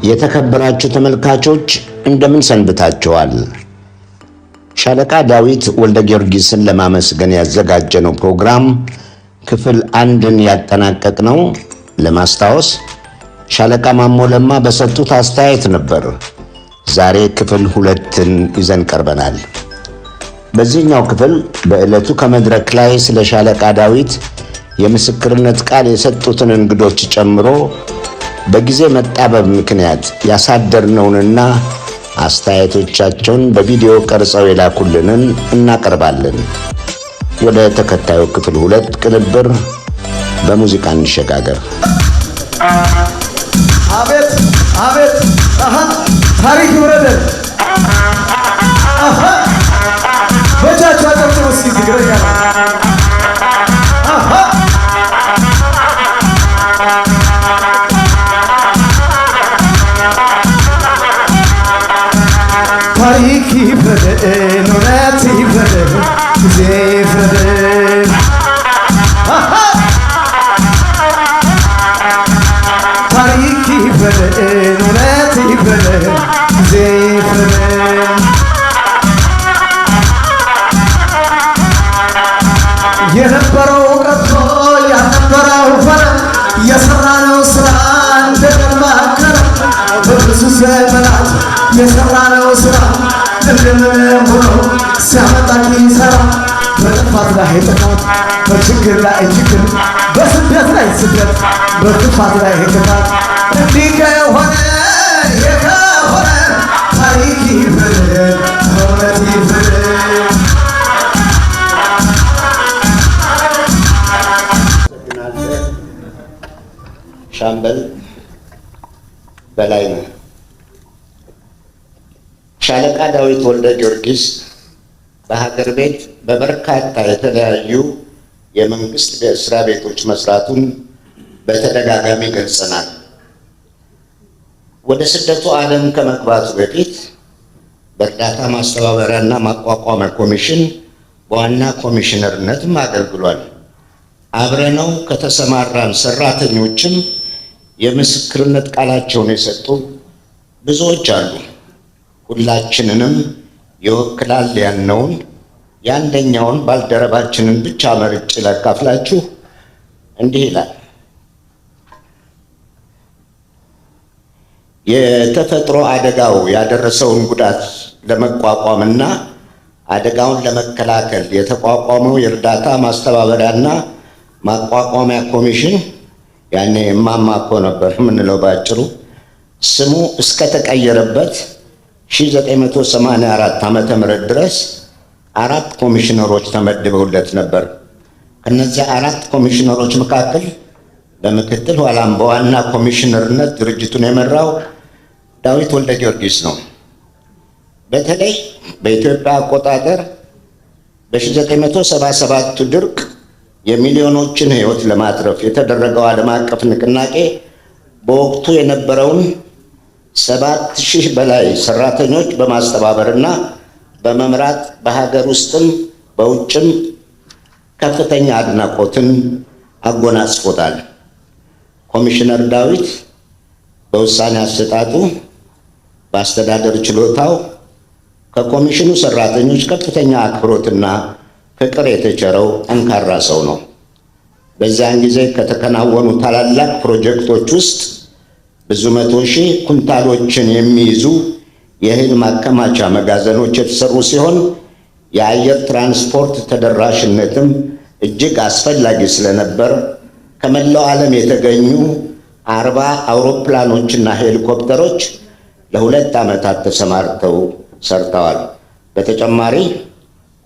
የተከበራችሁ ተመልካቾች እንደምን ሰንብታችኋል? ሻለቃ ዳዊት ወልደ ጊዮርጊስን ለማመስገን ያዘጋጀነው ፕሮግራም ክፍል 1ን ያጠናቀቅነው ለማስታወስ ሻለቃ ማሞ ለማ በሰጡት አስተያየት ነበር። ዛሬ ክፍል 2ን ይዘን ቀርበናል። በዚህኛው ክፍል በዕለቱ ከመድረክ ላይ ስለ ሻለቃ ዳዊት የምስክርነት ቃል የሰጡትን እንግዶች ጨምሮ በጊዜ መጣበብ ምክንያት ያሳደርነውንና አስተያየቶቻቸውን በቪዲዮ ቀርጸው የላኩልንን እናቀርባለን። ወደ ተከታዩ ክፍል 2 ቅንብር በሙዚቃ እንሸጋገር። አቤት አቤት ታሪክ ይወረደ በቻቻ ተርተው እስኪ ትግረኛ ታሪክ ይፍረድ እውነት ይፍረድ ጊዜ ይፍረድ ታሪክ ይፍረድ እውነት ይፍረድ ጊዜ ይፍረድ የነበረው ቀርቶ ያልነበረው ሆነ የሰራነው ስራ እንደማከረ በብዙ ዘመናት የሰራነው ስራ እንደምን ሆኖ ሲያመጣ ኪሳራ በጥፋት ላይ ጥፋት በችግር ላይ ችግር በስደት ላይ ስደት በጥፋት ላይ ጥፋት እንዲህ ከሆነ የከሆነ ታሪክ ይፍረድ እውነት ይፍረድ ሻምበል በላይ ነው። ሻለቃ ዳዊት ወልደ ጊዮርጊስ በሀገር ቤት በበርካታ የተለያዩ የመንግስት መስሪያ ቤቶች መስራቱን በተደጋጋሚ ገልጸናል። ወደ ስደቱ ዓለም ከመግባቱ በፊት በእርዳታ ማስተባበሪያና ማቋቋሚያ ኮሚሽን በዋና ኮሚሽነርነትም አገልግሏል። አብረነው ከተሰማራን ሰራተኞችም የምስክርነት ቃላቸውን የሰጡ ብዙዎች አሉ። ሁላችንንም ይወክላል ያልነውን የአንደኛውን ባልደረባችንን ብቻ መርጬ ላካፍላችሁ። እንዲህ ይላል። የተፈጥሮ አደጋው ያደረሰውን ጉዳት ለመቋቋምና አደጋውን ለመከላከል የተቋቋመው የእርዳታ ማስተባበሪያና ማቋቋሚያ ኮሚሽን ያኔ እማማ እኮ ነበር የምንለው ባጭሩ ስሙ እስከተቀየረበት 1984 ዓመተ ምህረት ድረስ 4 ኮሚሽነሮች ተመድበውለት ነበር። ከነዚህ 4 ኮሚሽነሮች መካከል በምክትል ኋላም በዋና ኮሚሽነርነት ድርጅቱን የመራው ዳዊት ወልደ ጊዮርጊስ ነው። በተለይ በኢትዮጵያ አቆጣጠር በ1977 ድርቅ የሚሊዮኖችን ሕይወት ለማትረፍ የተደረገው ዓለም አቀፍ ንቅናቄ በወቅቱ የነበረውን 7000 በላይ ሰራተኞች በማስተባበርና በመምራት በሀገር ውስጥም በውጭም ከፍተኛ አድናቆትን አጎናጽፎታል። ኮሚሽነር ዳዊት በውሳኔ አሰጣጡ፣ በአስተዳደር ችሎታው ከኮሚሽኑ ሰራተኞች ከፍተኛ አክብሮትና ፍቅር የተቸረው ጠንካራ ሰው ነው። በዚያን ጊዜ ከተከናወኑ ታላላቅ ፕሮጀክቶች ውስጥ ብዙ 100,000 ኩንታሎችን የሚይዙ የእህል ማከማቻ መጋዘኖች የተሰሩ ሲሆን የአየር ትራንስፖርት ተደራሽነትም እጅግ አስፈላጊ ስለነበር ከመላው ዓለም የተገኙ 40 አውሮፕላኖችና ሄሊኮፕተሮች ለ2 ዓመታት ተሰማርተው ሰርተዋል። በተጨማሪ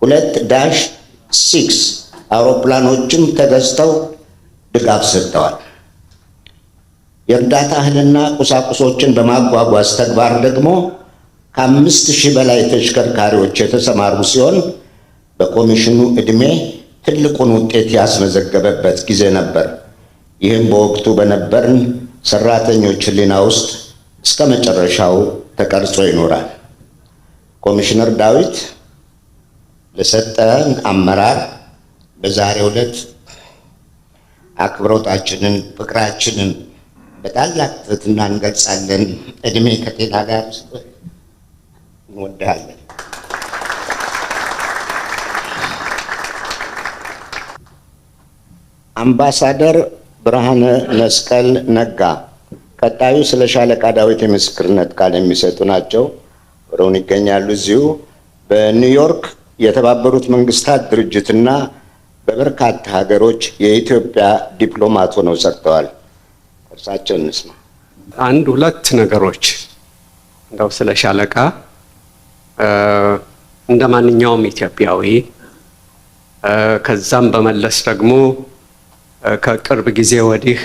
2 ዳሽ 6 አውሮፕላኖችም ተገዝተው ድጋፍ ሰጥተዋል። የእርዳታ እህልና ቁሳቁሶችን በማጓጓዝ ተግባር ደግሞ ከ5000 በላይ ተሽከርካሪዎች የተሰማሩ ሲሆን በኮሚሽኑ ዕድሜ ትልቁን ውጤት ያስመዘገበበት ጊዜ ነበር። ይህም በወቅቱ በነበርን ሰራተኞች ሕሊና ውስጥ እስከ መጨረሻው ተቀርጾ ይኖራል። ኮሚሽነር ዳዊት ለሰጠን አመራር በዛሬው ዕለት አክብሮታችንን ፍቅራችንን በታላቅ ትህትና እንገልጻለን። እድሜ ከጤና ጋር እንወድሃለን። አምባሳደር ብርሃነ መስቀል ነጋ ቀጣዩ ስለ ሻለቃ ዳዊት የምስክርነት ቃል የሚሰጡ ናቸው። አብረውን ይገኛሉ። እዚሁ በኒውዮርክ የተባበሩት መንግስታት ድርጅትና በበርካታ ሀገሮች የኢትዮጵያ ዲፕሎማት ሆነው ሰርተዋል። እርሳቸው እንስማ። አንድ ሁለት ነገሮች እንደው ስለ ሻለቃ እንደ ማንኛውም ኢትዮጵያዊ ከዛም በመለስ ደግሞ ከቅርብ ጊዜ ወዲህ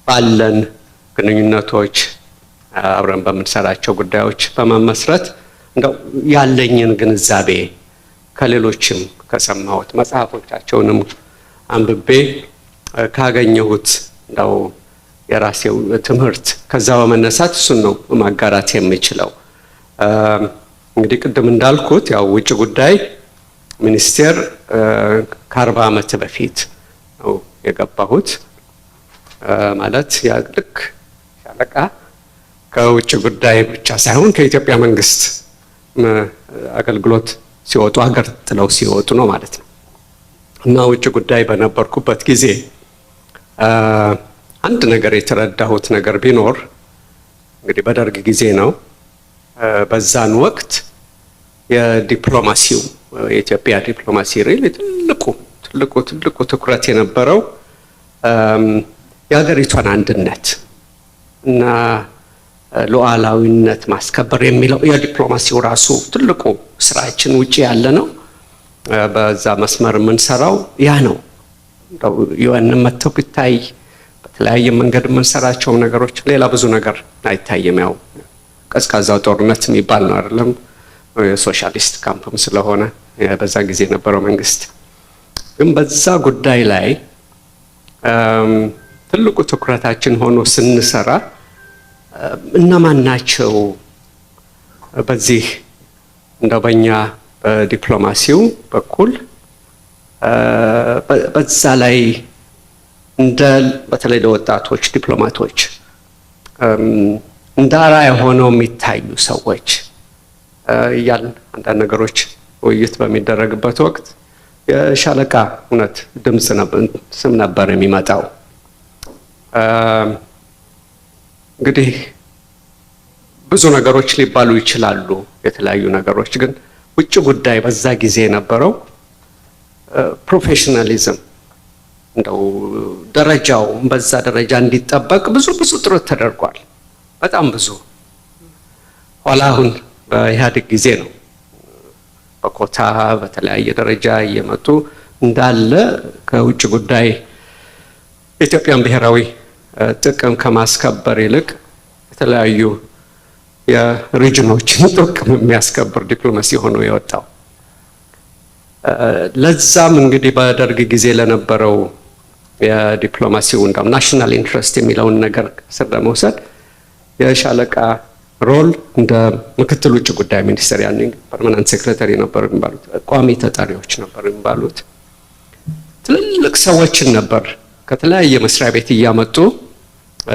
ባለን ግንኙነቶች አብረን በምንሰራቸው ጉዳዮች በመመስረት እንደው ያለኝን ግንዛቤ ከሌሎችም ከሰማሁት መጽሐፎቻቸውንም አንብቤ ካገኘሁት እንደው የራሴው ትምህርት ከዛ በመነሳት እሱን ነው ማጋራት የምችለው። እንግዲህ ቅድም እንዳልኩት ያው ውጭ ጉዳይ ሚኒስቴር ከ40 ዓመት በፊት ነው የገባሁት። ማለት ያ ልክ ሻለቃ ከውጭ ጉዳይ ብቻ ሳይሆን ከኢትዮጵያ መንግስት አገልግሎት ሲወጡ ሀገር ጥለው ሲወጡ ነው ማለት ነው። እና ውጭ ጉዳይ በነበርኩበት ጊዜ አንድ ነገር የተረዳሁት ነገር ቢኖር እንግዲህ በደርግ ጊዜ ነው። በዛን ወቅት የዲፕሎማሲው የኢትዮጵያ ዲፕሎማሲ ሪል ትልቁ ትኩረት የነበረው የሀገሪቷን አንድነት እና ሉዓላዊነት ማስከበር የሚለው የዲፕሎማሲው ራሱ ትልቁ ስራችን ውጪ ያለ ነው። በዛ መስመር የምንሰራው ያ ነው። ዩኤን መጥቶ ቢታይ በተለያየ መንገድ የምንሰራቸው ነገሮች ሌላ ብዙ ነገር አይታይም። ያው ቀዝቃዛው ጦርነት የሚባል ነው አይደለም፣ የሶሻሊስት ካምፕም ስለሆነ በዛ ጊዜ የነበረው መንግስት ግን በዛ ጉዳይ ላይ ትልቁ ትኩረታችን ሆኖ ስንሰራ እነማን ናቸው በዚህ እንደው በእኛ በዲፕሎማሲው በኩል በዛ ላይ እንደ በተለይ ለወጣቶች ዲፕሎማቶች እንደ አርአያ ሆነው የሚታዩ ሰዎች እያልን አንዳንድ ነገሮች ውይይት በሚደረግበት ወቅት የሻለቃ እውነት ድምፅ ስም ነበር የሚመጣው። እንግዲህ ብዙ ነገሮች ሊባሉ ይችላሉ፣ የተለያዩ ነገሮች ግን ውጭ ጉዳይ በዛ ጊዜ የነበረው ፕሮፌሽናሊዝም እንደው ደረጃው በዛ ደረጃ እንዲጠበቅ ብዙ ጥረት ተደርጓል። በጣም ብዙ ኋላ አሁን በኢህአዴግ ጊዜ ነው በኮታ በተለያየ ደረጃ እየመጡ እንዳለ ከውጭ ጉዳይ የኢትዮጵያን ብሔራዊ ጥቅም ከማስከበር ይልቅ የተለያዩ የሪጅኖችን ጥቅም የሚያስከብር ዲፕሎማሲ ሆኖ የወጣው። ለዛም እንግዲህ በደርግ ጊዜ ለነበረው የዲፕሎማሲው እንደም ናሽናል ኢንትረስት የሚለውን ነገር ስር ለመውሰድ የሻለቃ ሮል እንደ ምክትል ውጭ ጉዳይ ሚኒስትር ያኔ ፐርማነንት ሴክሬታሪ ነበሩ የሚባሉት ቋሚ ተጠሪዎች ነበሩ የሚባሉት ትልልቅ ሰዎችን ነበር ከተለያየ መስሪያ ቤት እያመጡ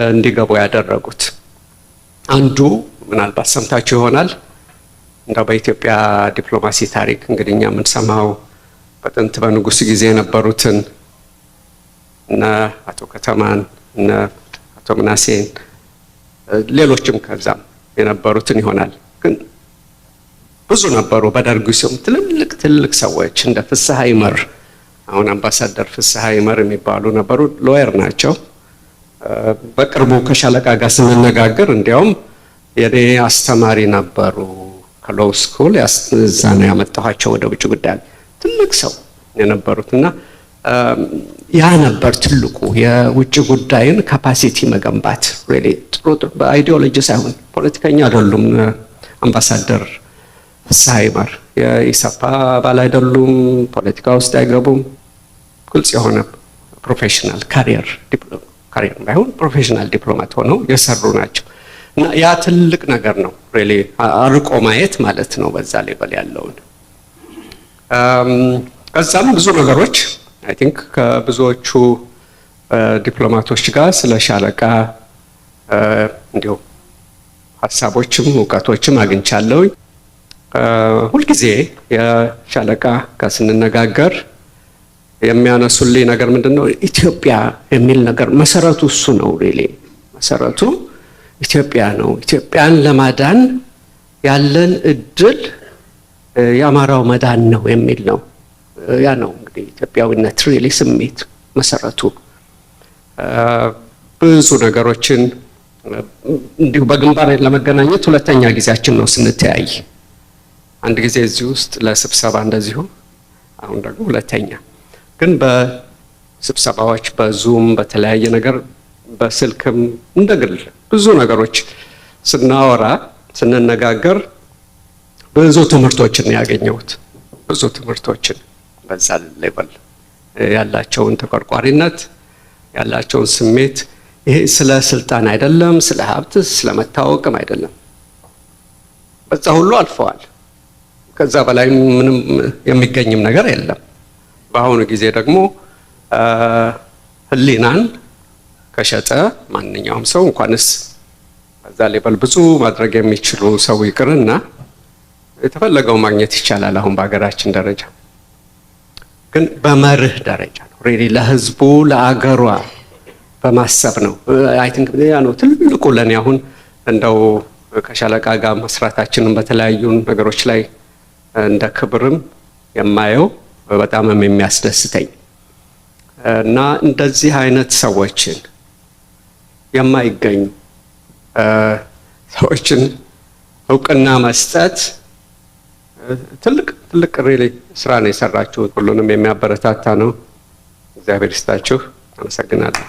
እንዲገቡ ያደረጉት። አንዱ ምናልባት ሰምታችሁ ይሆናል እንደው በኢትዮጵያ ዲፕሎማሲ ታሪክ እንግዲህ እኛ የምንሰማው በጥንት በንጉስ ጊዜ የነበሩትን እና አቶ ከተማን እና አቶ ምናሴን ሌሎችም ከዛም የነበሩትን ይሆናል። ግን ብዙ ነበሩ በደርግ ስም ትልቅ ሰዎች እንደ ፍስሐ ይመር፣ አሁን አምባሳደር ፍስሐ ይመር የሚባሉ ነበሩ። ሎየር ናቸው። በቅርቡ ከሻለቃ ጋር ስንነጋገር እንዲያውም የኔ አስተማሪ ነበሩ ከሎው ስኩል እዛ ነው ያመጣኋቸው ወደ ውጭ ጉዳይ። ትልቅ ሰው የነበሩትና ያ ነበር ትልቁ የውጭ ጉዳይን ካፓሲቲ መገንባት። ሪሊ ጥሩ በአይዲዮሎጂ ሳይሆን ፖለቲከኛ አይደሉም። አምባሳደር ፍስሐ ይመር የኢሰፓ አባል አይደሉም፣ ፖለቲካ ውስጥ አይገቡም። ግልጽ የሆነ ፕሮፌሽናል ካሪየር ባይሆን ፕሮፌሽናል ዲፕሎማት ሆነው የሰሩ ናቸው። እና ያ ትልቅ ነገር ነው ሪሊ አርቆ ማየት ማለት ነው በዛ ሌቨል ያለውን። ከዛም ብዙ ነገሮች አይ ቲንክ ከብዙዎቹ ዲፕሎማቶች ጋር ስለ ሻለቃ እንዲሁ ሀሳቦችም እውቀቶችም አግኝቻለሁ። ሁልጊዜ የሻለቃ ጋር ስንነጋገር የሚያነሱልኝ ነገር ምንድነው? ኢትዮጵያ የሚል ነገር መሰረቱ እሱ ነው። ሪሊ መሰረቱ ኢትዮጵያ ነው። ኢትዮጵያን ለማዳን ያለን እድል የአማራው መዳን ነው የሚል ነው። ያ ነው እንግዲህ ኢትዮጵያዊነት ሪሊ ስሜት መሰረቱ። ብዙ ነገሮችን እንዲሁ በግንባር ለመገናኘት ሁለተኛ ጊዜያችን ነው ስንተያይ። አንድ ጊዜ እዚህ ውስጥ ለስብሰባ እንደዚሁ፣ አሁን ደግሞ ሁለተኛ። ግን በስብሰባዎች በዙም በተለያየ ነገር በስልክም እንደግል ብዙ ነገሮች ስናወራ ስንነጋገር ብዙ ትምህርቶችን ያገኘሁት። ብዙ ትምህርቶችን በዛ ሌቭል ያላቸውን ተቆርቋሪነት ያላቸውን ስሜት። ይሄ ስለ ስልጣን አይደለም፣ ስለ ሀብት ስለ መታወቅም አይደለም። በዛ ሁሉ አልፈዋል። ከዛ በላይ ምንም የሚገኝም ነገር የለም። በአሁኑ ጊዜ ደግሞ ህሊናን ከሸጠ ማንኛውም ሰው እንኳንስ በዛ ሌቭል ብዙ ማድረግ የሚችሉ ሰው ይቅርና የተፈለገው ማግኘት ይቻላል። አሁን በሀገራችን ደረጃ ግን በመርህ ደረጃ ነው ሪሊ ለህዝቡ ለአገሯ በማሰብ ነው። አይ ቲንክ ያ ነው ትልቁ ለኔ አሁን እንደው ከሻለቃ ጋር መስራታችንን በተለያዩ ነገሮች ላይ እንደ ክብርም የማየው በጣምም የሚያስደስተኝ እና እንደዚህ አይነት ሰዎችን የማይገኙ ሰዎችን እውቅና መስጠት ትልቅ ሪሊ ስራ ነው የሰራችሁት። ሁሉንም የሚያበረታታ ነው። እግዚአብሔር ይስጣችሁ። አመሰግናለሁ።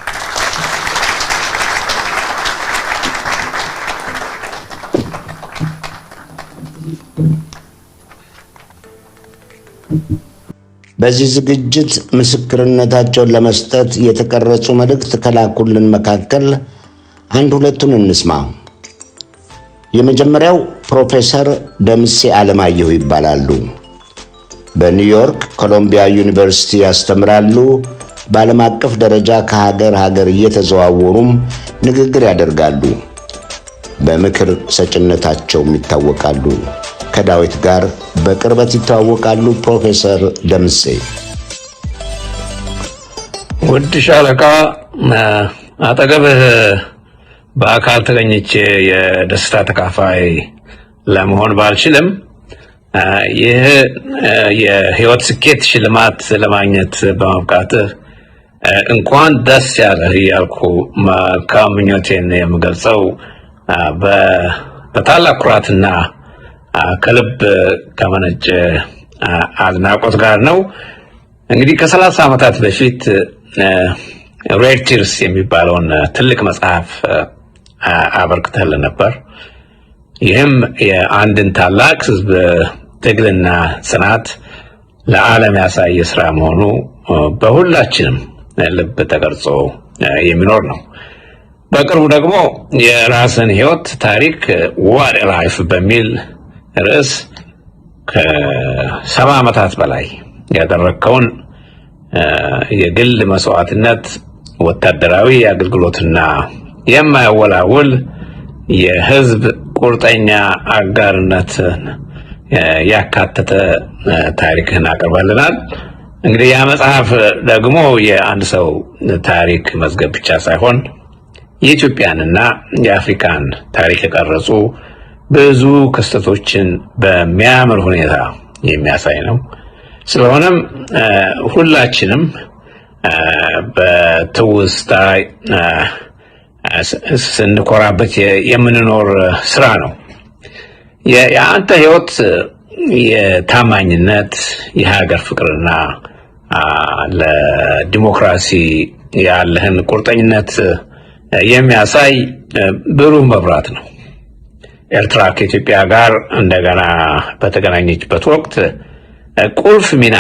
በዚህ ዝግጅት ምስክርነታቸውን ለመስጠት የተቀረጹ መልእክት ከላኩልን መካከል አንድ ሁለቱን እንስማ። የመጀመሪያው ፕሮፌሰር ደምሴ አለማየሁ ይባላሉ። በኒውዮርክ ኮሎምቢያ ዩኒቨርሲቲ ያስተምራሉ። በዓለም አቀፍ ደረጃ ከሀገር ሀገር እየተዘዋወሩም ንግግር ያደርጋሉ። በምክር ሰጭነታቸውም ይታወቃሉ። ከዳዊት ጋር በቅርበት ይተዋወቃሉ። ፕሮፌሰር ደምሴ ውድ ሻለቃ፣ አጠገብህ በአካል ተገኝቼ የደስታ ተካፋይ ለመሆን ባልችልም ይህ የህይወት ስኬት ሽልማት ለማግኘት በመብቃትህ እንኳን ደስ ያለህ እያልኩ መልካም ምኞቴን የምገልጸው በታላቅ ኩራትና ከልብ ከመነጨ አድናቆት ጋር ነው። እንግዲህ ከ30 ዓመታት በፊት ሬድ ቲርስ የሚባለውን ትልቅ መጽሐፍ አበርክተልን ነበር። ይህም የአንድን ታላቅ ህዝብ ትግልና ጽናት ለዓለም ያሳየ ስራ መሆኑ በሁላችንም ልብ ተቀርጾ የሚኖር ነው። በቅርቡ ደግሞ የራስን ህይወት ታሪክ ዋት ላይፍ በሚል ርዕስ ከ70 ዓመታት በላይ ያደረከውን የግል መስዋዕትነት፣ ወታደራዊ አገልግሎትና የማያወላውል የህዝብ ቁርጠኛ አጋርነት ያካተተ ታሪክህን አቅርበልናል። እንግዲህ ያ መጽሐፍ ደግሞ የአንድ ሰው ታሪክ መዝገብ ብቻ ሳይሆን የኢትዮጵያንና የአፍሪካን ታሪክ የቀረጹ ብዙ ክስተቶችን በሚያምር ሁኔታ የሚያሳይ ነው። ስለሆነም ሁላችንም በትውስታ ስንኮራበት የምንኖር ስራ ነው። የአንተ ህይወት የታማኝነት፣ የሀገር ፍቅርና ለዲሞክራሲ ያለህን ቁርጠኝነት የሚያሳይ ብሩህ መብራት ነው። ኤርትራ ከኢትዮጵያ ጋር እንደገና በተገናኘችበት ወቅት ቁልፍ ሚና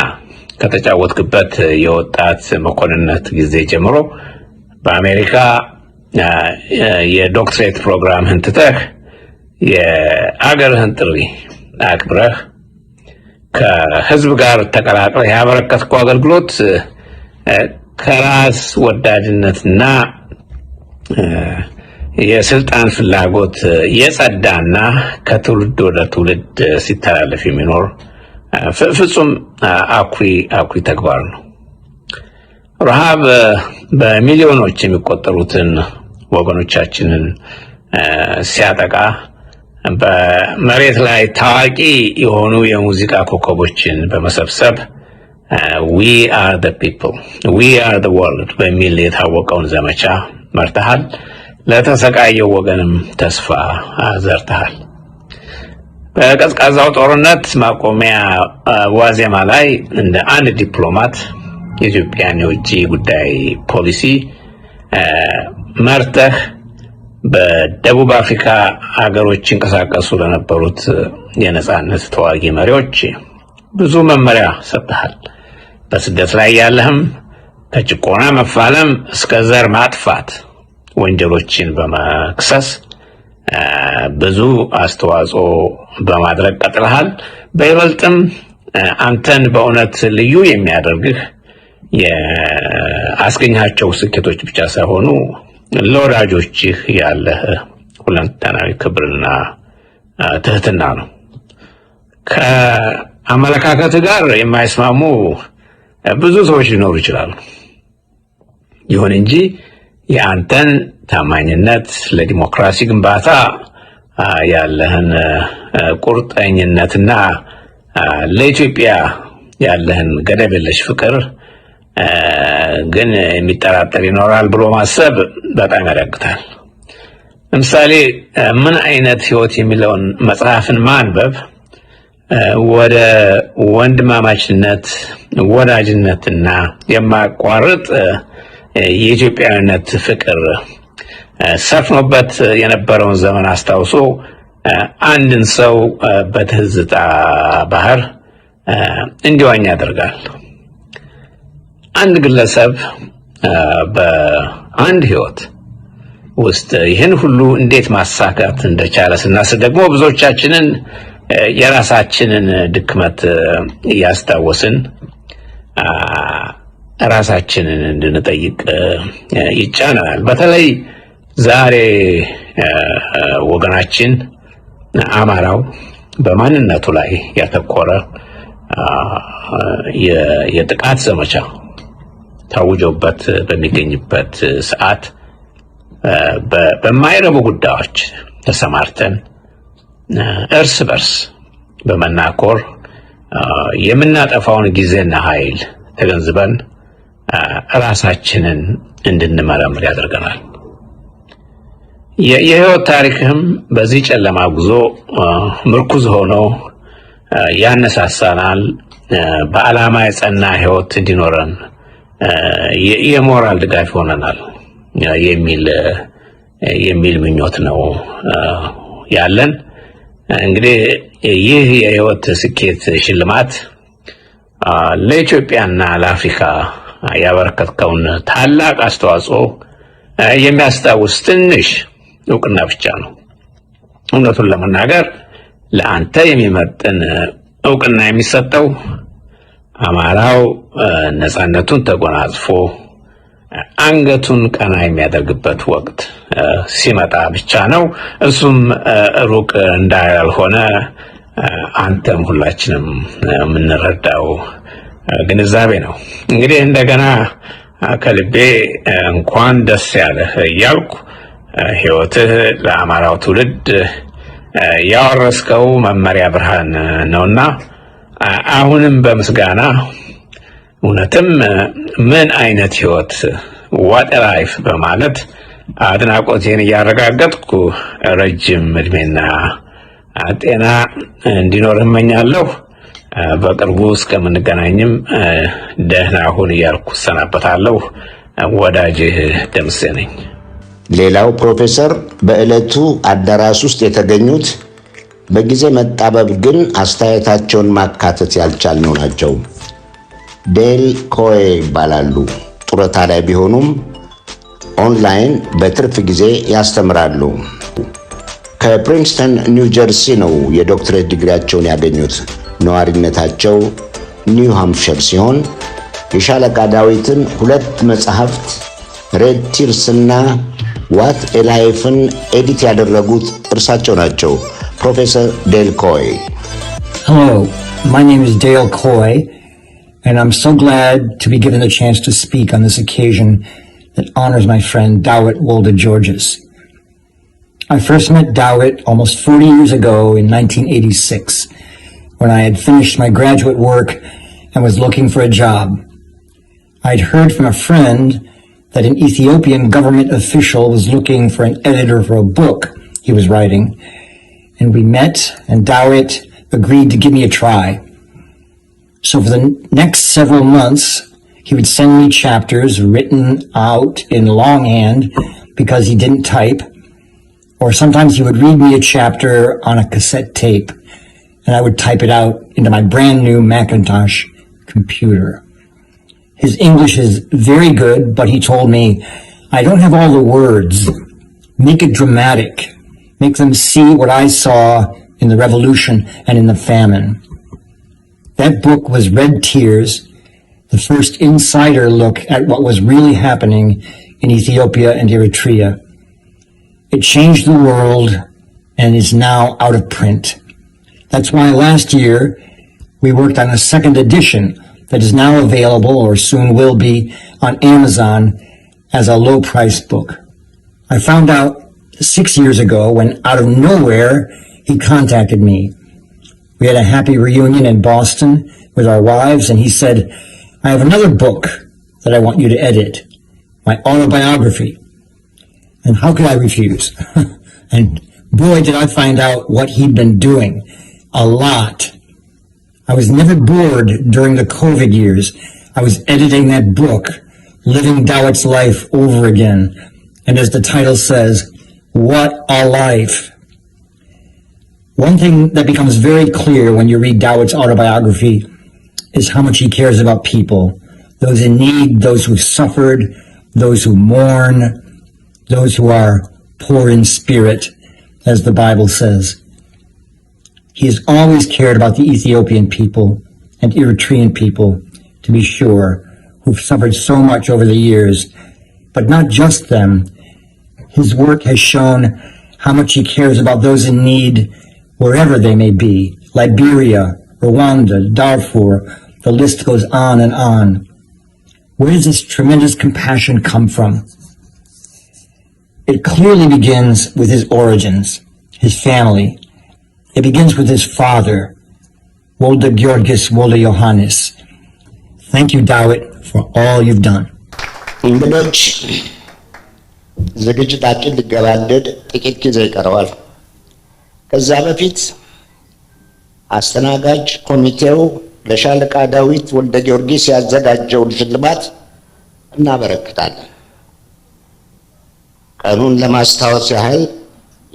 ከተጫወትክበት የወጣት መኮንነት ጊዜ ጀምሮ በአሜሪካ የዶክትሬት ፕሮግራምህን ትተህ የአገርህን ጥሪ አክብረህ ከህዝብ ጋር ተቀላቅለህ ያበረከትከው አገልግሎት ከራስ ወዳድነትና የስልጣን ፍላጎት የጸዳና ከትውልድ ወደ ትውልድ ሲተላለፍ የሚኖር ፍጹም አኩሪ ተግባር ነው። ረሃብ በሚሊዮኖች የሚቆጠሩትን ወገኖቻችንን ሲያጠቃ በመሬት ላይ ታዋቂ የሆኑ የሙዚቃ ኮከቦችን በመሰብሰብ we are the people, we are the world በሚል የታወቀውን ዘመቻ መርተሃል። ለተሰቃየው ወገንም ተስፋ ዘርተሃል። በቀዝቃዛው ጦርነት ማቆሚያ ዋዜማ ላይ እንደ አንድ ዲፕሎማት የኢትዮጵያን የውጭ ጉዳይ ፖሊሲ መርተህ በደቡብ አፍሪካ ሀገሮች እንቀሳቀሱ ለነበሩት የነጻነት ተዋጊ መሪዎች ብዙ መመሪያ ሰጥተሃል። በስደት ላይ ያለህም ከጭቆና መፋለም እስከ ዘር ማጥፋት ወንጀሎችን በመክሰስ ብዙ አስተዋጽኦ በማድረግ ቀጥለሃል። በይበልጥም አንተን በእውነት ልዩ የሚያደርግህ የአስገኛቸው ስኬቶች ብቻ ሳይሆኑ ለወዳጆችህ ያለህ ሁለንተናዊ ክብርና ትህትና ነው። ከአመለካከት ጋር የማይስማሙ ብዙ ሰዎች ሊኖሩ ይችላሉ። ይሁን እንጂ የአንተን ታማኝነት፣ ለዲሞክራሲ ግንባታ ያለህን ቁርጠኝነትና ለኢትዮጵያ ያለህን ገደብ የለሽ ፍቅር ግን የሚጠራጠር ይኖራል ብሎ ማሰብ በጣም ያዳግታል። ለምሳሌ ምን አይነት ህይወት የሚለውን መጽሐፍን ማንበብ ወደ ወንድማማችነት፣ ወዳጅነትና የማያቋርጥ የኢትዮጵያዊነት ፍቅር ሰፍኖበት የነበረውን ዘመን አስታውሶ አንድን ሰው በትዝታ ባህር እንዲዋኝ ያደርጋል። አንድ ግለሰብ በአንድ ህይወት ውስጥ ይህን ሁሉ እንዴት ማሳካት እንደቻለ ስናስብ ደግሞ ብዙዎቻችንን የራሳችንን ድክመት እያስታወስን ራሳችንን እንድንጠይቅ ይጫናል። በተለይ ዛሬ ወገናችን አማራው በማንነቱ ላይ ያተኮረ የጥቃት ዘመቻ ታውጆበት በሚገኝበት ሰዓት በማይረቡ ጉዳዮች ተሰማርተን እርስ በርስ በመናኮር የምናጠፋውን ጊዜና ኃይል ተገንዝበን ራሳችንን እንድንመረምር ያደርገናል። የህይወት ታሪክህም በዚህ ጨለማ ጉዞ ምርኩዝ ሆኖ ያነሳሳናል። በዓላማ የጸና ህይወት እንዲኖረን የሞራል ድጋፍ ይሆነናል የሚል ምኞት ነው ያለን። እንግዲህ ይህ የህይወት ስኬት ሽልማት ለኢትዮጵያና ለአፍሪካ ያበረከትከውን ታላቅ አስተዋጽኦ የሚያስታውስ ትንሽ እውቅና ብቻ ነው። እውነቱን ለመናገር ለአንተ የሚመጥን እውቅና የሚሰጠው አማራው ነጻነቱን ተጎናጽፎ አንገቱን ቀና የሚያደርግበት ወቅት ሲመጣ ብቻ ነው። እሱም ሩቅ እንዳልሆነ አንተም ሁላችንም የምንረዳው ግንዛቤ ነው። እንግዲህ እንደገና ከልቤ እንኳን ደስ ያለህ እያልኩ ህይወትህ ለአማራው ትውልድ ያወረስከው መመሪያ ብርሃን ነውና አሁንም በምስጋና እውነትም ምን አይነት ህይወት what a life በማለት አድናቆቴን እያረጋገጥኩ ረጅም እድሜና ጤና እንዲኖር እመኛለሁ። በቅርቡ እስከምንገናኝም ደህና ሁን እያልኩ ሰናበታለሁ። ወዳጅህ ደምሴ ነኝ። ሌላው ፕሮፌሰር በዕለቱ አዳራሽ ውስጥ የተገኙት በጊዜ መጣበብ ግን አስተያየታቸውን ማካተት ያልቻልነው ናቸው። ዴል ኮዬ ይባላሉ። ጡረታ ላይ ቢሆኑም ኦንላይን በትርፍ ጊዜ ያስተምራሉ። ከፕሪንስተን ኒው ጀርሲ ነው የዶክትሬት ዲግሪያቸውን ያገኙት። ነዋሪነታቸው ኒው ሃምፕሸር ሲሆን የሻለቃ ዳዊትን ሁለት መጽሐፍት ሬድ ቲርስ እና ዋት ኤ ላይፍን ኤዲት ያደረጉት እርሳቸው ናቸው። ፕሮፌሰር ዴል ኮይ። Hello, my name is Dale Coy, and I'm so glad to be given the chance to speak on this occasion that honors my friend Dawit Wolde-Georges. I first met Dawit almost 40 years ago in 1986, when I had finished my graduate work and was looking for a job. I'd heard from a friend that an Ethiopian government official was looking for an editor for a book he was writing, and we met, and Dawit agreed to give me a try. So for the next several months, he would send me chapters written out in longhand because he didn't type, or sometimes he would read me a chapter on a cassette tape, and I would type it out into my brand new Macintosh computer. His English is very good, but he told me, I don't have all the words. Make it dramatic. Make them see what I saw in the revolution and in the famine. That book was Red Tears, the first insider look at what was really happening in Ethiopia and Eritrea. It changed the world and is now out of print. That's why last year we worked on a second edition that is now available, or soon will be, on Amazon as a low-priced book. I found out 6 years ago when, out of nowhere, he contacted me. We had a happy reunion in Boston with our wives, and he said, I have another book that I want you to edit, my autobiography. And how could I refuse? And boy, did I find out what he'd been doing. A lot. I was never bored during the COVID years. I was editing that book, living Dawit's life over again. And as the title says, what a life. One thing that becomes very clear when you read Dawit's autobiography is how much he cares about people, those in need, those who suffered, those who mourn, those who are poor in spirit, as the Bible says. He has always cared about the Ethiopian people and Eritrean people, to be sure, who've suffered so much over the years, but not just them. His work has shown how much he cares about those in need wherever they may be, Liberia, Rwanda, Darfur, the list goes on and on. Where does this tremendous compassion come from? It clearly begins with his origins, his family. It begins with his father, Wolde-Georges Wolde-Johannes. Thank you, Dawit, for all you've done. እንግዶች ዝግጅታችን ሊገባደድ ጥቂት ጊዜ ይቀረዋል። ከዛ በፊት አስተናጋጅ ኮሚቴው ለሻለቃ ዳዊት ወልደ ጊዮርጊስ ያዘጋጀውን ሽልማት እናበረክታለን። ቀኑን ለማስታወስ ያህል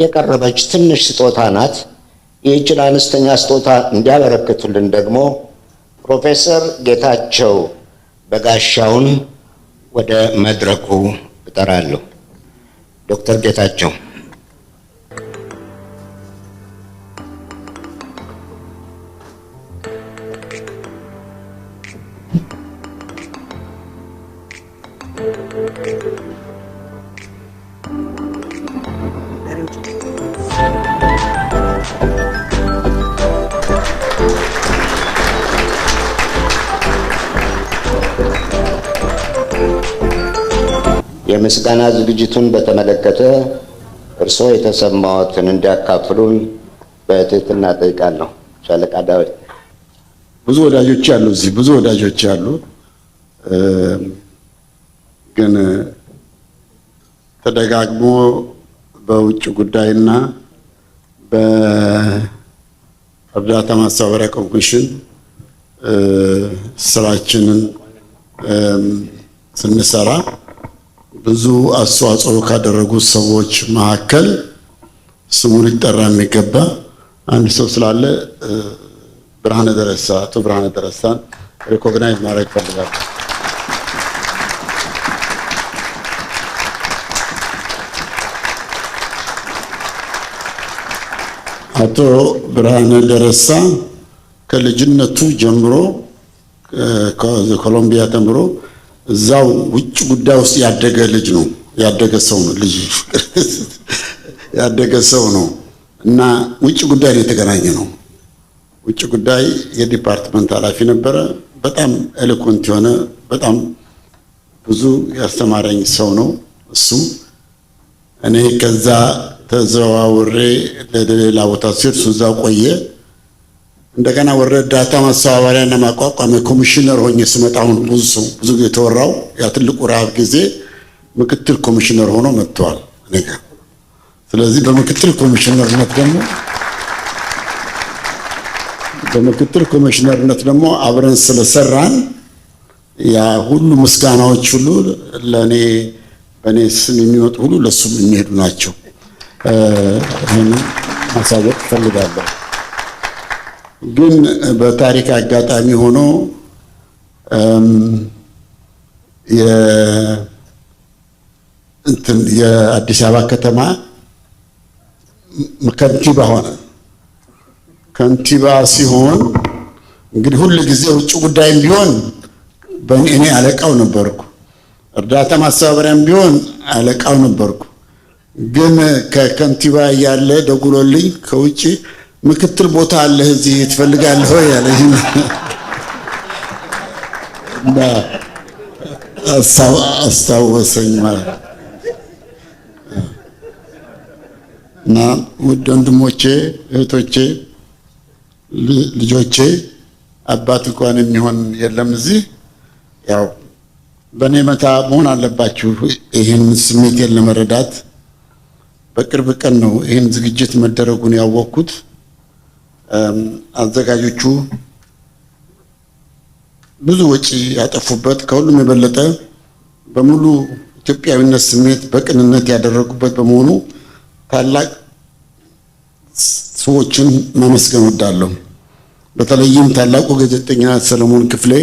የቀረበች ትንሽ ስጦታ ናት። ይህችን አነስተኛ ስጦታ እንዲያበረክቱልን ደግሞ ፕሮፌሰር ጌታቸው በጋሻውን ወደ መድረኩ እጠራለሁ። ዶክተር ጌታቸው የምስጋና ዝግጅቱን በተመለከተ እርስዎ የተሰማዎትን እንዲያካፍሉን በትህትና ጠይቃለሁ። ሻለቃ ዳዊት። ብዙ ወዳጆች አሉ፣ እዚህ ብዙ ወዳጆች አሉ። ግን ተደጋግሞ በውጭ ጉዳይና በእርዳታ ማስተባበሪያ ኮሚሽን ስራችንን ስንሰራ ብዙ አስተዋጽኦ ካደረጉ ሰዎች መካከል ስሙ ሊጠራ የሚገባ አንድ ሰው ስላለ ብርሃነ ደረሳ፣ አቶ ብርሃነ ደረሳን ሪኮግናይዝ ማድረግ ፈልጋለሁ። አቶ ብርሃነ ደረሳ ከልጅነቱ ጀምሮ ኮሎምቢያ ተምሮ እዛው ውጭ ጉዳይ ውስጥ ያደገ ልጅ ነው፣ ያደገ ሰው ነው፣ ልጅ ያደገ ሰው ነው እና ውጭ ጉዳይ ላይ የተገናኘ ነው። ውጭ ጉዳይ የዲፓርትመንት ኃላፊ ነበረ። በጣም ኤሎኮንት የሆነ በጣም ብዙ ያስተማረኝ ሰው ነው እሱ። እኔ ከዛ ተዘዋውሬ ለሌላ ቦታ ሲርሱ እዛው ቆየ። እንደገና ወደ እርዳታ ማስተባበሪያና ማቋቋሚያ ኮሚሽነር ሆኜ ስመጣ አሁን ብዙ የተወራው ያ ትልቁ ረሃብ ጊዜ ምክትል ኮሚሽነር ሆኖ መጥቷል እኔ ጋር። ስለዚህ በምክትል ኮሚሽነርነት ደግሞ አብረን ስለሰራን ያ ሁሉ ምስጋናዎች ሁሉ ለኔ በኔ ስም የሚወጡ ሁሉ ለሱም የሚሄዱ ናቸው። ይሄን ማሳወቅ ፈልጋለሁ። ግን በታሪክ አጋጣሚ ሆኖ የአዲስ አበባ ከተማ ከንቲባ ሆነ። ከንቲባ ሲሆን እንግዲህ ሁሉ ጊዜ ውጭ ጉዳይም ቢሆን እኔ አለቃው ነበርኩ፣ እርዳታ ማስተባበሪያም ቢሆን አለቃው ነበርኩ። ግን ከከንቲባ ያለ ደውሎልኝ ከውጭ ምክትል ቦታ አለ እዚህ ትፈልጋለህ ወይ ያለኝ እና አስታወሰኝ ማለት እና ውድ ወንድሞቼ፣ እህቶቼ፣ ልጆቼ አባት እንኳን የሚሆን የለም እዚህ። ያው በእኔ መታ መሆን አለባችሁ ይህን ስሜቴን ለመረዳት። በቅርብ ቀን ነው ይህን ዝግጅት መደረጉን ያወቅኩት። አዘጋጆቹ ብዙ ወጪ ያጠፉበት፣ ከሁሉም የበለጠ በሙሉ ኢትዮጵያዊነት ስሜት በቅንነት ያደረጉበት በመሆኑ ታላቅ ሰዎችን ማመስገን ወዳለሁ። በተለይም ታላቁ ጋዜጠኛ ሰለሞን ክፍሌ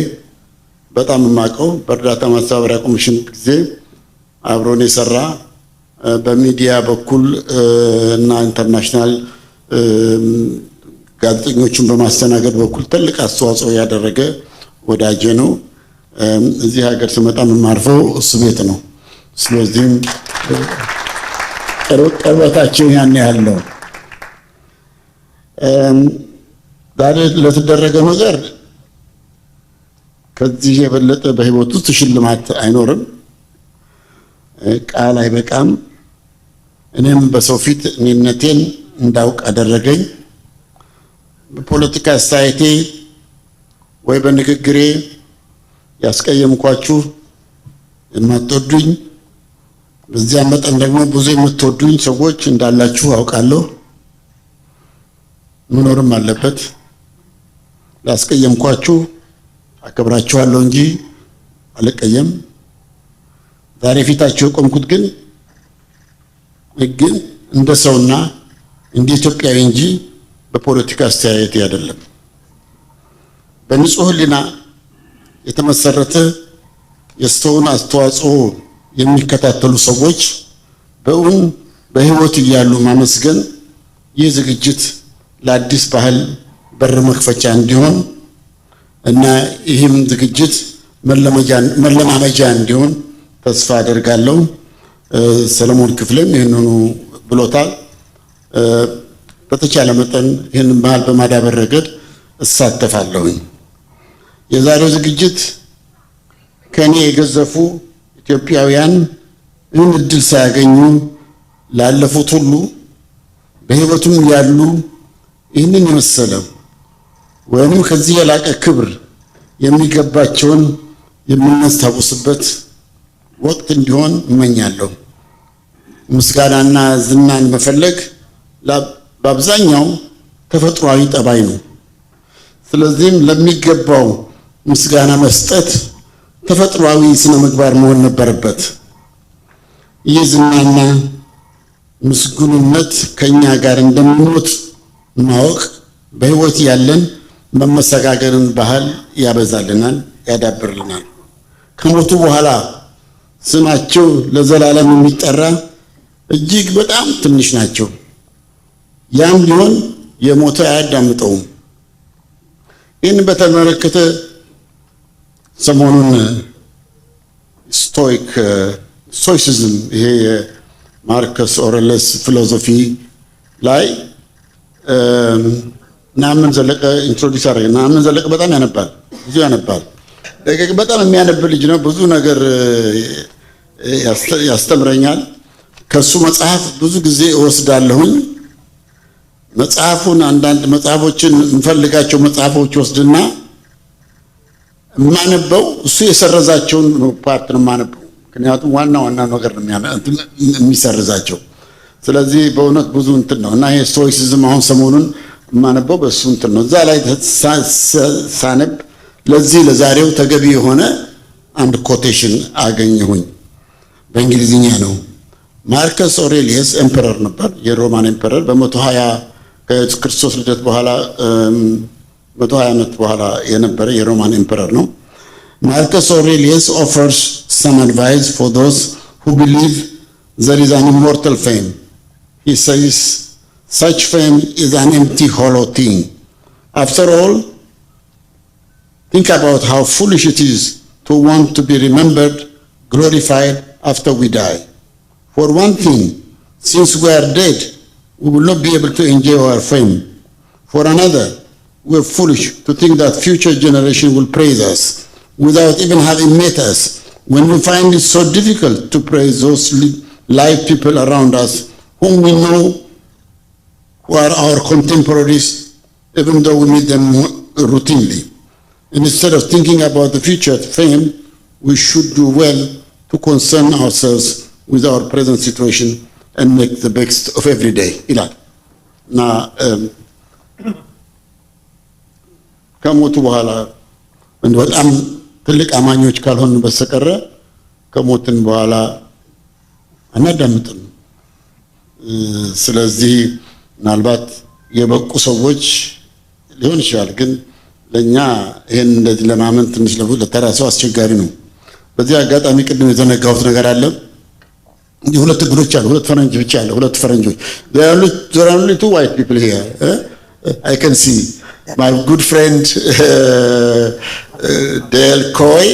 በጣም የማውቀው በእርዳታ ማስተባበሪያ ኮሚሽን ጊዜ አብሮን የሰራ በሚዲያ በኩል እና ኢንተርናሽናል ጋዜጠኞችን በማስተናገድ በኩል ትልቅ አስተዋጽኦ ያደረገ ወዳጄ ነው። እዚህ ሀገር ስመጣ የማርፈው እሱ ቤት ነው። ስለዚህም ቅርበታችን ያን ያህል ነው። ዛሬ ለተደረገ ነገር ከዚህ የበለጠ በህይወት ውስጥ ሽልማት አይኖርም። ቃል አይበቃም። እኔም በሰው ፊት እኔነቴን እንዳውቅ አደረገኝ። በፖለቲካ አስተያየቴ ወይ በንግግሬ ያስቀየምኳችሁ የማትወዱኝ፣ በዚያ መጠን ደግሞ ብዙ የምትወዱኝ ሰዎች እንዳላችሁ አውቃለሁ። መኖርም አለበት። ላስቀየምኳችሁ አከብራችኋለሁ እንጂ አልቀየም። ዛሬ ፊታችሁ የቆምኩት ግን እንደ ሰውና እንደ ኢትዮጵያዊ እንጂ በፖለቲካ አስተያየት አይደለም። በንጹህ ሕሊና የተመሰረተ የሰውን አስተዋጽኦ የሚከታተሉ ሰዎች በእውን በህይወት እያሉ ማመስገን ይህ ዝግጅት ለአዲስ ባህል በር መክፈቻ እንዲሆን እና ይህም ዝግጅት መለማመጃ እንዲሆን ተስፋ አደርጋለሁ። ሰለሞን ክፍሌም ይህንኑ ብሎታል። በተቻለ መጠን ይህንን ባህል በማዳበር ረገድ እሳተፋለሁኝ። የዛሬው ዝግጅት ከኔ የገዘፉ ኢትዮጵያውያን ይህን እድል ሳያገኙ ላለፉት ሁሉ በህይወቱም ያሉ ይህንን የመሰለ ወይም ከዚህ የላቀ ክብር የሚገባቸውን የምናስታውስበት ወቅት እንዲሆን እመኛለሁ። ምስጋናና ዝናን መፈለግ በአብዛኛው ተፈጥሯዊ ጠባይ ነው። ስለዚህም ለሚገባው ምስጋና መስጠት ተፈጥሯዊ ስነ ምግባር መሆን ነበረበት። ይህ ዝናና ምስጉንነት ከኛ ጋር እንደሚሞት ማወቅ በህይወት ያለን መመሰጋገርን ባህል ያበዛልናል፣ ያዳብርልናል። ከሞቱ በኋላ ስማቸው ለዘላለም የሚጠራ እጅግ በጣም ትንሽ ናቸው። ያም ቢሆን የሞተ አያዳምጠውም። ይህን በተመለከተ ሰሞኑን ስቶይሲዝም ይሄ የማርከስ ኦሬለስ ፊሎሶፊ ላይ ናምን ዘለቀ ኢንትሮዲውስ አደረገ። ናምን ዘለቀ በጣም ያነባል፣ ብዙ ያነባል። በጣም የሚያነብ ልጅ ነው። ብዙ ነገር ያስተምረኛል። ከሱ መጽሐፍ ብዙ ጊዜ እወስዳለሁኝ። መጽሐፉን አንዳንድ መጽሐፎችን እንፈልጋቸው መጽሐፎች ወስድና የማነበው እሱ የሰረዛቸውን ፓርት ነው የማነበው። ምክንያቱም ዋና ነገር ነው የሚሰርዛቸው። ስለዚህ በእውነት ብዙ እንትን ነው እና ይሄ ስቶይሲዝም አሁን ሰሞኑን የማነበው በሱ እንትን ነው። እዛ ላይ ሳነብ ለዚህ ለዛሬው ተገቢ የሆነ አንድ ኮቴሽን አገኘሁኝ። በእንግሊዝኛ ነው። ማርከስ ኦሬሊየስ ኤምፐረር ነበር፣ የሮማን ኤምፐረር በ120 ከክርስቶስ ልደት በኋላ 120 ዓመት በኋላ የነበረ የሮማን ኤምፐረር ነው። Marcus Aurelius offers some advice for those who believe there is an immortal fame. He says, such fame is an empty, hollow thing. After all, think about how foolish it is to want to be remembered, glorified after we die. For one thing, since we are dead, we will not be able to enjoy our fame. For another, we are foolish to think that future generation will praise us without even having met us, when we find it so difficult to praise those live people around us whom we know who are our contemporaries, even though we meet them routinely. Instead of thinking about the future fame, we should do well to concern ourselves with our present situation and make the best of every day. Now, ከሞቱ በኋላ በጣም ትልቅ አማኞች ካልሆኑ በስተቀር ከሞትን በኋላ አናዳምጥም። ስለዚህ ምናልባት የበቁ ሰዎች ሊሆን ይችላል፣ ግን ለኛ ይሄን እንደዚህ ለማመን ትንሽ ለተራሰው አስቸጋሪ ነው። በዚህ አጋጣሚ ቅድም የተነጋሁት ነገር አለ። ሁለት እግሮች አሉ፣ ሁለት ፈረንጅ ብቻ አለ፣ ሁለት ፈረንጆች there are only two white people here. I can see my good friend Dale Coy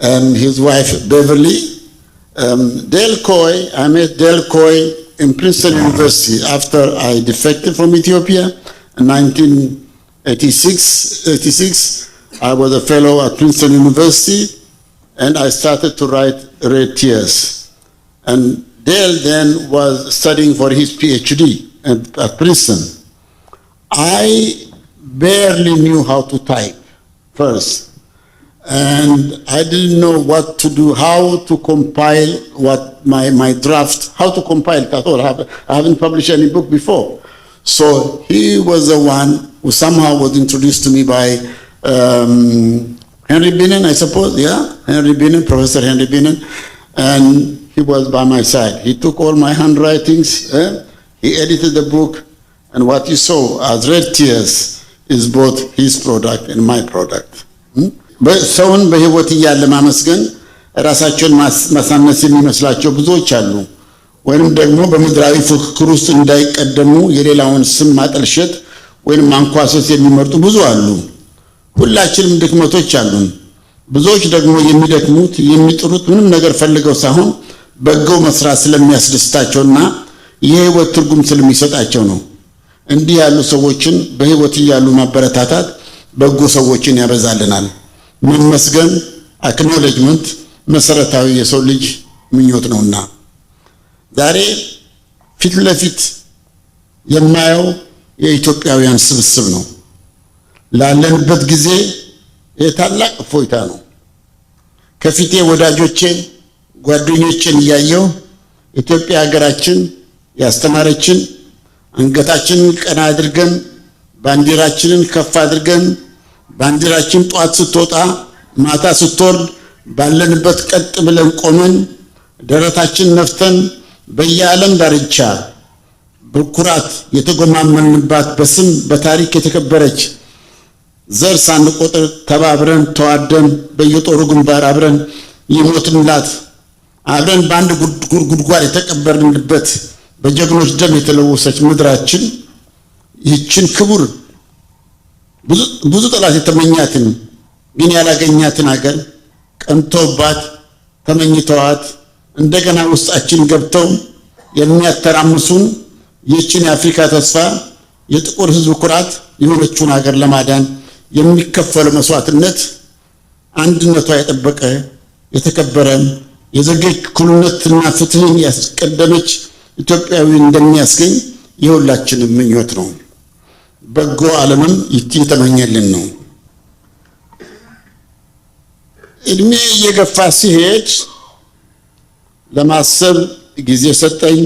and his wife Beverly. Dale Coy, I met Dale Coy in Princeton University after I defected from Ethiopia in 1986. I was a fellow at Princeton University and I started to write Red Tears. And Dale then was studying for his PhD at Princeton. I barely knew how to type first, and I didn't know what to do, how to compile what my draft, how to compile it at all. I haven't published any book before. So he was the one who somehow was introduced to me by Henry Bienen, I suppose, yeah? Henry Bienen, Professor Henry Bienen, and he was by my side. He took all my handwritings, he edited the book, and what you saw as Red Tears is both his product and my product. ሰውን በህይወት እያለ ማመስገን ራሳቸውን ማሳነስ የሚመስላቸው ብዙዎች አሉ። ወይንም ደግሞ በምድራዊ ፉክክር ውስጥ እንዳይቀደሙ የሌላውን ስም ማጠልሸት ወይንም ማንኳሰስ የሚመርጡ ብዙ አሉ። ሁላችንም ድክመቶች አሉን። ብዙዎች ደግሞ የሚደክሙት የሚጥሩት ምንም ነገር ፈልገው ሳይሆን በጎ መስራት ስለሚያስደስታቸውና የህይወት ትርጉም ስለሚሰጣቸው ነው። እንዲህ ያሉ ሰዎችን በህይወት እያሉ ማበረታታት በጎ ሰዎችን ያበዛልናል። መመስገን አክኖሌጅመንት መሰረታዊ የሰው ልጅ ምኞት ነውና ዛሬ ፊት ለፊት የማየው የኢትዮጵያውያን ስብስብ ነው። ላለንበት ጊዜ የታላቅ እፎይታ ነው። ከፊቴ ወዳጆቼን ጓደኞቼን እያየው ኢትዮጵያ ሀገራችን ያስተማረችን አንገታችንን ቀና አድርገን ባንዲራችንን ከፍ አድርገን ባንዲራችን ጧት ስትወጣ ማታ ስትወርድ ባለንበት ቀጥ ብለን ቆመን ደረታችን ነፍተን በየዓለም ዳርቻ በኩራት የተጎማመንባት በስም በታሪክ የተከበረች ዘር ሳንቆጥር ተባብረን ተዋደን በየጦሩ ግንባር አብረን የሞትንላት አብረን በአንድ ጉድጓድ የተቀበርንበት በጀግኖች ደም የተለወሰች ምድራችን ይህችን ክቡር ብዙ ጠላት የተመኛትን ግን ያላገኛትን ሀገር ቀንቶባት ተመኝተዋት እንደገና ውስጣችን ገብተው የሚያተራምሱን ይህችን የአፍሪካ ተስፋ የጥቁር ሕዝብ ኩራት የሆነችውን ሀገር ለማዳን የሚከፈለው መስዋዕትነት አንድነቷ የጠበቀ የተከበረ የዜጎች እኩልነትና ፍትህን ያስቀደመች ኢትዮጵያዊ እንደሚያስገኝ የሁላችንም ምኞት ነው። በጎ ዓለምም የተመኘልን ነው። እድሜ እየገፋ ሲሄድ ለማሰብ ጊዜ ሰጠኝ።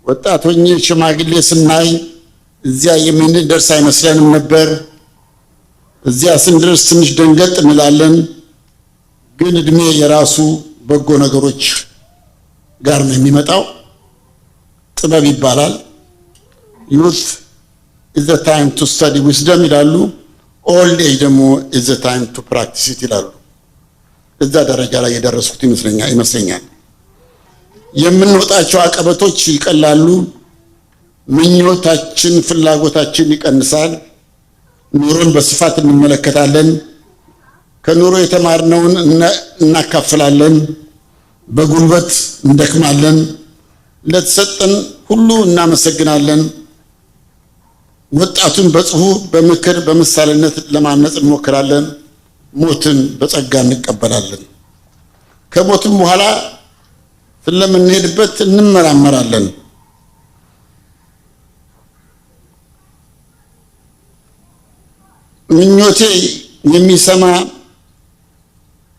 ወጣት ሆኜ ሽማግሌ ስናይ እዚያ የምንደርስ አይመስለንም ነበር። እዚያ ስንደርስ ትንሽ ደንገጥ እንላለን። ግን እድሜ የራሱ በጎ ነገሮች ጋር ነው የሚመጣው። ጥበብ ይባላል። youth is the time to study wisdom ይላሉ። old age ደግሞ is the time to practice it ይላሉ። እዛ ደረጃ ላይ የደረስኩት ይመስለኛል። የምንወጣቸው አቀበቶች ይቀላሉ። ምኞታችን ፍላጎታችን ይቀንሳል። ኑሮን በስፋት እንመለከታለን። ከኑሮ የተማርነውን እናካፍላለን። በጉልበት እንደክማለን። ለተሰጠን ሁሉ እናመሰግናለን። ወጣቱን በጽሁፍ በምክር በምሳሌነት ለማነጽ እንሞክራለን። ሞትን በጸጋ እንቀበላለን። ከሞትም በኋላ ስለምንሄድበት እንመራመራለን። ምኞቴ የሚሰማ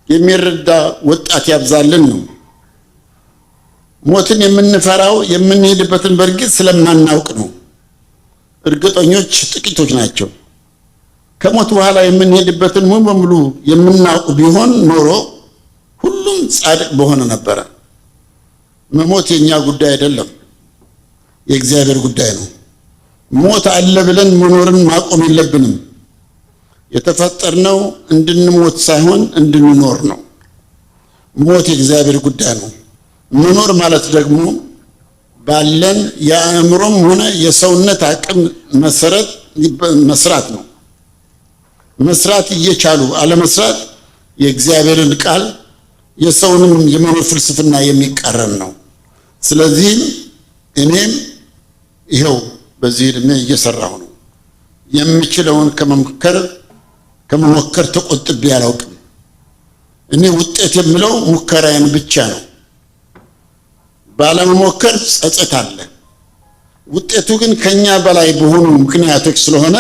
የሚረዳ ወጣት ያብዛልን ነው። ሞትን የምንፈራው የምንሄድበትን በእርግጥ ስለማናውቅ ነው። እርግጠኞች ጥቂቶች ናቸው። ከሞት በኋላ የምንሄድበትን ሙሉ በሙሉ የምናውቅ ቢሆን ኖሮ ሁሉም ጻድቅ በሆነ ነበረ። መሞት የኛ ጉዳይ አይደለም፣ የእግዚአብሔር ጉዳይ ነው። ሞት አለ ብለን መኖርን ማቆም የለብንም። የተፈጠርነው እንድንሞት ሳይሆን እንድንኖር ነው። ሞት የእግዚአብሔር ጉዳይ ነው። መኖር ማለት ደግሞ ባለን የአእምሮም ሆነ የሰውነት አቅም መሰረት መስራት ነው። መስራት እየቻሉ አለመስራት የእግዚአብሔርን ቃል የሰውንም የመኖር ፍልስፍና የሚቃረን ነው። ስለዚህ እኔም ይሄው በዚህ እድሜ እየሰራሁ ነው። የምችለውን ከመሞከር ተቆጥቤ አላውቅም። እኔ ውጤት የምለው ሙከራዬን ብቻ ነው። ባለመሞከር ጸጸት አለ። ውጤቱ ግን ከኛ በላይ በሆኑ ምክንያቶች ስለሆነ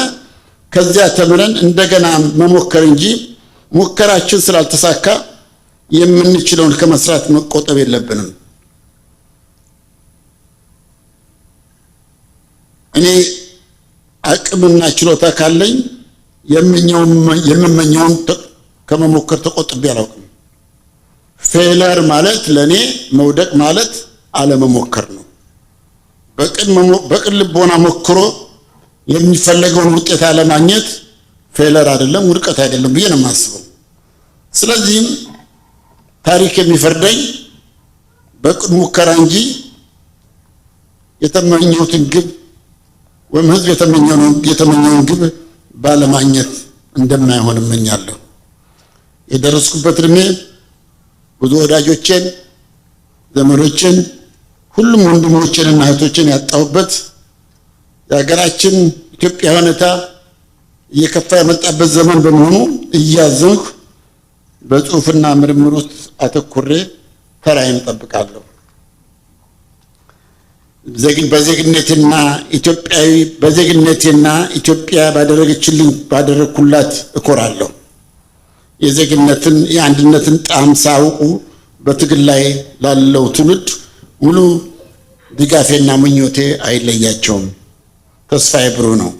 ከዚያ ተምረን እንደገና መሞከር እንጂ ሙከራችን ስላልተሳካ የምንችለውን ከመስራት መቆጠብ የለብንም። እኔ አቅምና ችሎታ ካለኝ የምመኘውን ከመሞከር ተቆጥቤ አላውቅም። ፌለር ማለት ለኔ መውደቅ ማለት አለመሞከር ነው። በቅን ልቦና ሞክሮ የሚፈለገውን ውጤት አለማግኘት ፌለር አይደለም፣ ውድቀት አይደለም ብዬ ነው የማስበው። ስለዚህም ታሪክ የሚፈርደኝ በቅን ሙከራ እንጂ የተመኘሁትን ግብ ወይም ህዝብ የተመኘውን ግብ ባለማግኘት እንደማይሆን እመኛለሁ። የደረስኩበት እድሜ ብዙ ወዳጆቼን፣ ዘመዶቼን፣ ሁሉም ወንድሞቼንና እህቶቼን ያጣሁበት የሀገራችን ኢትዮጵያ ሁኔታ እየከፋ የመጣበት ዘመን በመሆኑ እያዘንኩ በጽሁፍና ምርምር ውስጥ አተኩሬ ተራዬን እጠብቃለሁ። በዜግነቴና ኢትዮጵያ ባደረግኩላት እኮራለሁ። የዜግነትን የአንድነትን ጣዕም ሳያውቁ በትግል ላይ ላለው ትውልድ ሙሉ ድጋፌና ምኞቴ አይለያቸውም። ተስፋዬ ብሩህ ነው።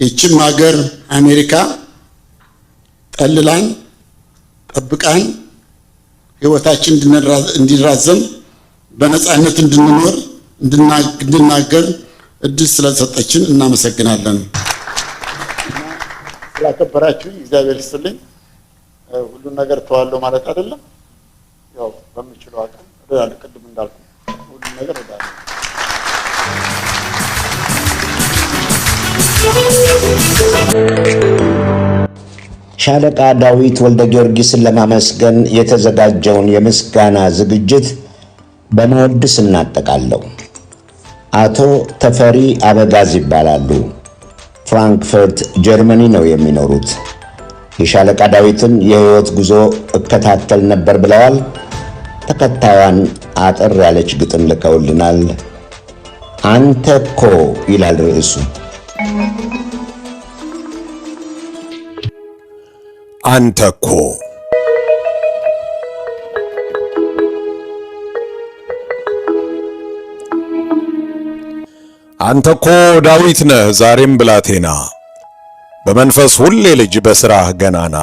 ይህችም ሀገር አሜሪካ ጠልላን ጠብቃን ህይወታችን እንዲራዘም በነፃነት እንድንኖር እንድናገር እድል ስለሰጠችን እናመሰግናለን። ስላከበራችሁ እግዚአብሔር ይስጥልኝ። ሁሉን ነገር ተዋለው ማለት አይደለም። ያው በምችለው አቅም እዳለሁ። ቅድም እንዳልኩ ሁሉን ነገር እዳለሁ። ሻለቃ ዳዊት ወልደ ጊዮርጊስን ለማመስገን የተዘጋጀውን የምስጋና ዝግጅት በመወድስ እናጠቃለው። አቶ ተፈሪ አበጋዝ ይባላሉ። ፍራንክፈርት ጀርመኒ ነው የሚኖሩት። የሻለቃ ዳዊትን የህይወት ጉዞ እከታተል ነበር ብለዋል። ተከታዩን አጠር ያለች ግጥም ልከውልናል። አንተ እኮ ይላል ርዕሱ። አንተ እኮ አንተ እኮ ዳዊት ነህ ዛሬም ብላቴና፣ በመንፈስ ሁሌ ልጅ በሥራህ ገናና፣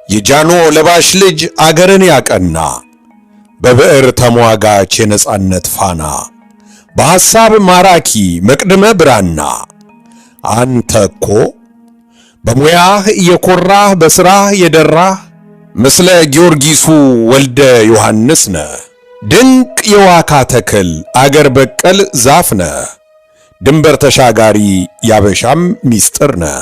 የጃኖ ለባሽ ልጅ አገርን ያቀና፣ በብዕር ተሟጋች የነጻነት ፋና፣ በሐሳብ ማራኪ መቅድመ ብራና። አንተ እኮ በሙያህ የኮራህ በሥራህ የደራህ፣ ምስለ ጊዮርጊሱ ወልደ ዮሐንስ ነህ። ድንቅ የዋካ ተክል አገር በቀል ዛፍ ነህ። ድንበር ተሻጋሪ ያበሻም ሚስጥር ነህ።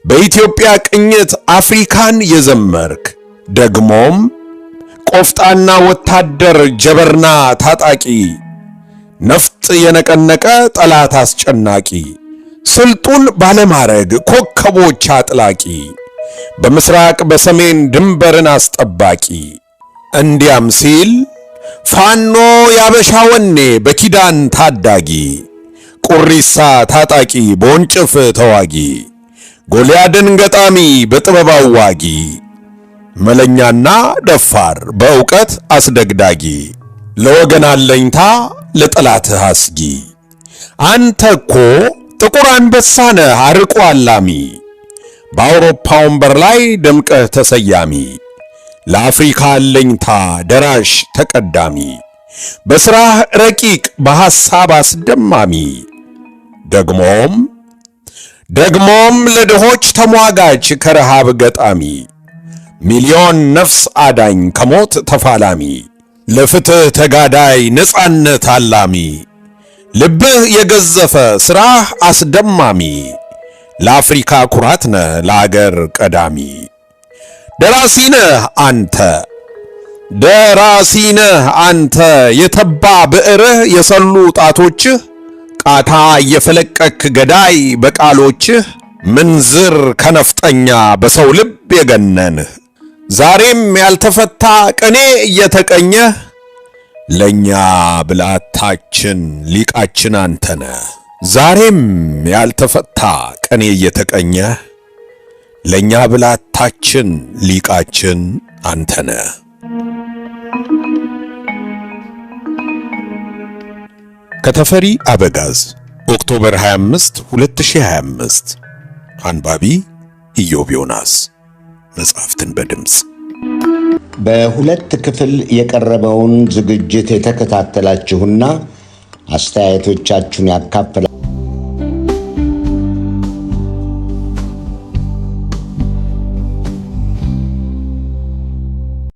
በኢትዮጵያ ቅኝት አፍሪካን የዘመርክ፣ ደግሞም ቆፍጣና ወታደር ጀበርና ታጣቂ፣ ነፍጥ የነቀነቀ ጠላት አስጨናቂ፣ ስልጡን ባለማረግ ኮከቦች አጥላቂ፣ በምስራቅ በሰሜን ድንበርን አስጠባቂ። እንዲያም ሲል ፋኖ ያበሻ ወኔ በኪዳን ታዳጊ፣ ቁሪሳ ታጣቂ በወንጭፍ ተዋጊ፣ ጎልያድን ገጣሚ በጥበብ አዋጊ፣ መለኛና ደፋር በእውቀት አስደግዳጊ፣ ለወገን አለኝታ ለጠላትህ አስጊ። አንተ እኮ ጥቁር አንበሳ ነህ አርቆ አላሚ፣ በአውሮፓ ወንበር ላይ ደምቀህ ተሰያሚ፣ ለአፍሪካ አለኝታ ደራሽ ተቀዳሚ፣ በሥራህ ረቂቅ በሐሳብ አስደማሚ፣ ደግሞም ለድሆች ተሟጋች ከረሃብ ገጣሚ፣ ሚሊዮን ነፍስ አዳኝ ከሞት ተፋላሚ፣ ለፍትህ ተጋዳይ ነጻነት አላሚ፣ ልብህ የገዘፈ ሥራህ አስደማሚ፣ ለአፍሪካ ኩራት ነህ ለአገር ቀዳሚ። ደራሲ ነህ አንተ የተባ ብዕርህ የሰሉ ጣቶችህ፣ ቃታ የፈለቀክ ገዳይ በቃሎችህ፣ ምንዝር ከነፍጠኛ በሰው ልብ የገነንህ፣ ዛሬም ያልተፈታ ቅኔ እየተቀኘህ፣ ለኛ ብልሃታችን ሊቃችን አንተነህ። ዛሬም ያልተፈታ ቅኔ እየተቀኘህ፣ ለኛ ብልሃታችን ሊቃችን አንተነህ። ከተፈሪ አበጋዝ ኦክቶበር 25 2025። አንባቢ ኢዮብ ዮናስ። መጽሐፍትን በድምጽ በሁለት ክፍል የቀረበውን ዝግጅት የተከታተላችሁና አስተያየቶቻችሁን ያካፈላችሁ